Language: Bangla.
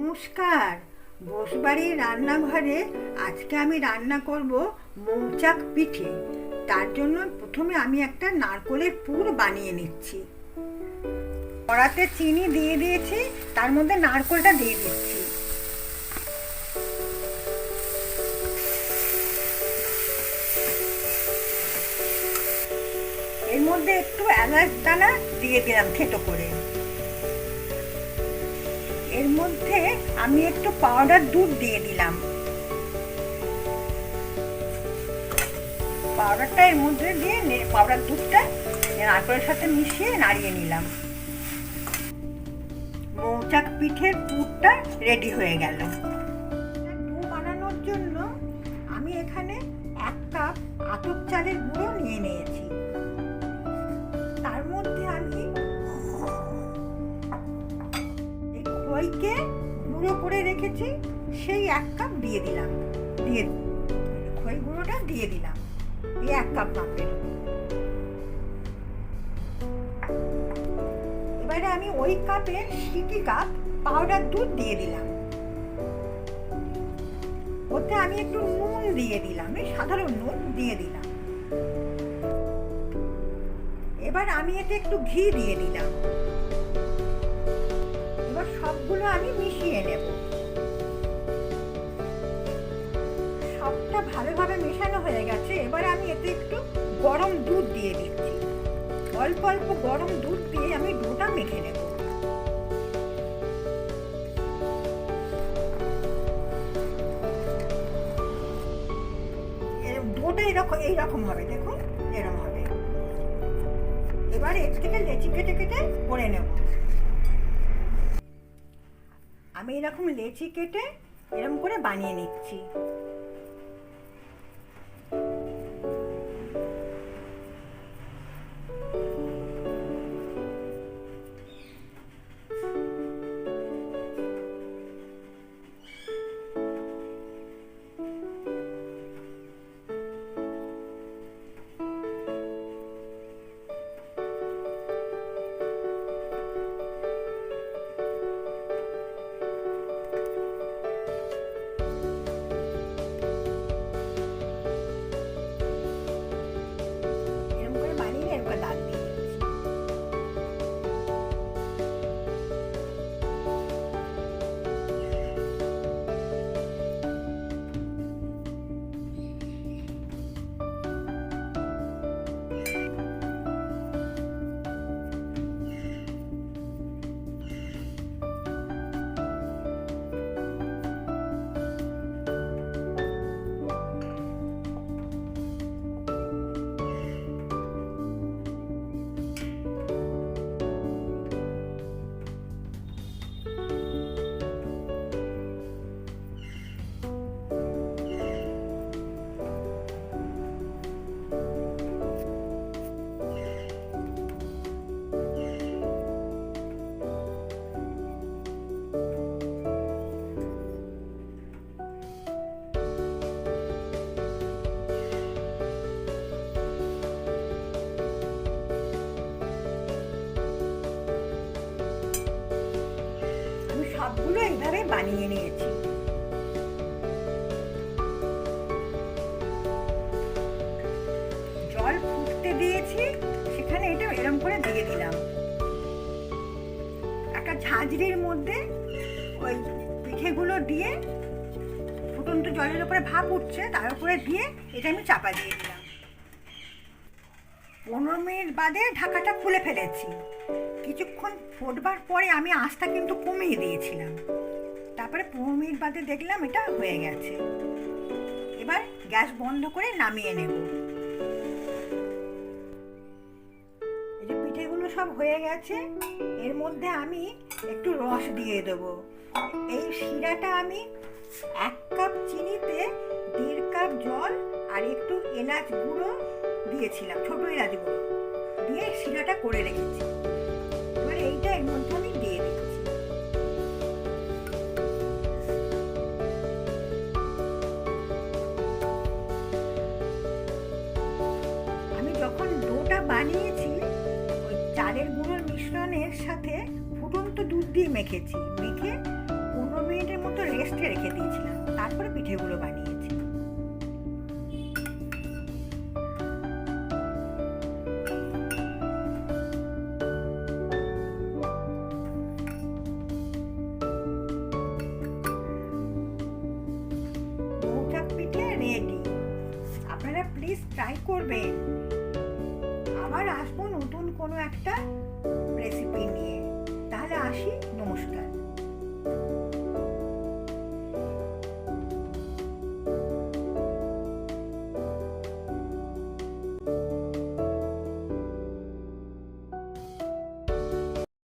নমস্কার। বসবাড়ির রান্নাঘরে আজকে আমি রান্না করব মৌচাক পিঠে। তার জন্য প্রথমে আমি একটা নারকেলের পুর বানিয়ে নিচ্ছি। কড়াতে চিনি দিয়ে দিয়েছি, তার মধ্যে নারকেলটা দিয়ে দিচ্ছি। এর মধ্যে একটু এলাচ দানা দিয়ে দিলাম থেতো করে। এর মধ্যে আমি একটু পাউডার দুধ দিয়ে দিলাম। পাউডারটা এর মধ্যে দিয়ে পাউডার দুধটা নারকেলের সাথে মিশিয়ে নাড়িয়ে নিলাম। মৌচাক পিঠের পুরটা রেডি হয়ে গেল। ডো বানানোর জন্য আমি এখানে 1 কাপ আতপ চালের গুঁড়ো নিয়ে নিয়েছি। তার মধ্যে আমি খইকে গুঁড়ো করে রেখেছি, সেই 1 কাপ দিয়ে দিলাম। খই গুঁড়োটা দিয়ে দিলাম এই 1 কাপ মাপের। এবারে আমি ওই কাপের সিটি কাপ পাউডার দুধ দিয়ে দিলাম। ওতে আমি একটু নুন দিয়ে দিলাম, সাধারণ নুন দিয়ে দিলাম। এবার আমি এতে একটু ঘি দিয়ে দিলাম। এবার সবগুলো আমি মিশিয়ে নেব। সবটা ভালোভাবে মেশানো হয়ে গেছে। এবার আমি এতে একটু গরম দুধ দিয়ে দিচ্ছি। অল্প অল্প গরম দুধ দিয়ে আমি ডোটা মেখে নেব। ডোটা এইরকম হবে, দেখুন এরকম হবে। এবার এর থেকে লেচি কেটে কেটে করে নেব। আমি এরকম লেচি কেটে এরকম করে বানিয়ে নিচ্ছি। সবগুলো এইভাবে বানিয়ে নিয়েছি। জল ফুটতে দিয়েছি, সেখানে এটা এরকম করে দিয়ে দিলাম। একটা ঝাঁঝরির মধ্যে ওই পিঠেগুলো দিয়ে, ফুটন্ত জলের উপরে ভাপ উঠছে, তার উপরে দিয়ে এটা আমি চাপা দিয়ে দিলাম। 15 মিনিট বাদে ঢাকাটা খুলে ফেলেছি। কিছুক্ষণ ফুটবার পরে আমি আঁচটা কিন্তু কমিয়ে দিয়েছিলাম। তারপরে 15 মিনিট বাদে দেখলাম এটা হয়ে গেছে। এবার গ্যাস বন্ধ করে নামিয়ে নেব। এই যে পিঠেগুলো সব হয়ে গেছে, এর মধ্যে আমি একটু রস দিয়ে দেবো। এই শিরাটা আমি 1 কাপ চিনিতে 1.5 কাপ জল আর একটু এলাচ গুঁড়ো দিয়েছিলাম, ছোট এলাচ গুঁড়ো দিয়ে শিরাটা করে রেখেছি। এবার এইটা এর মধ্যে আমি দিয়ে দিচ্ছি। আমি যখন ডোটা বানিয়েছি, ওই চালের গুঁড়োর মিশ্রণের সাথে ফুটন্ত দুধ দিয়ে মেখেছি। মেখে 15 মিনিট মতো রেস্টে রেখে দিয়েছিলাম, তারপরে পিঠেগুলো বানিয়েছি। মৌচাক পিঠে রেডি। আপনারা প্লিজ ট্রাই করবেন। আবার আসবো নতুন কোনো একটা রেসিপি নিয়ে। তাহলে আসি, নমস্কার।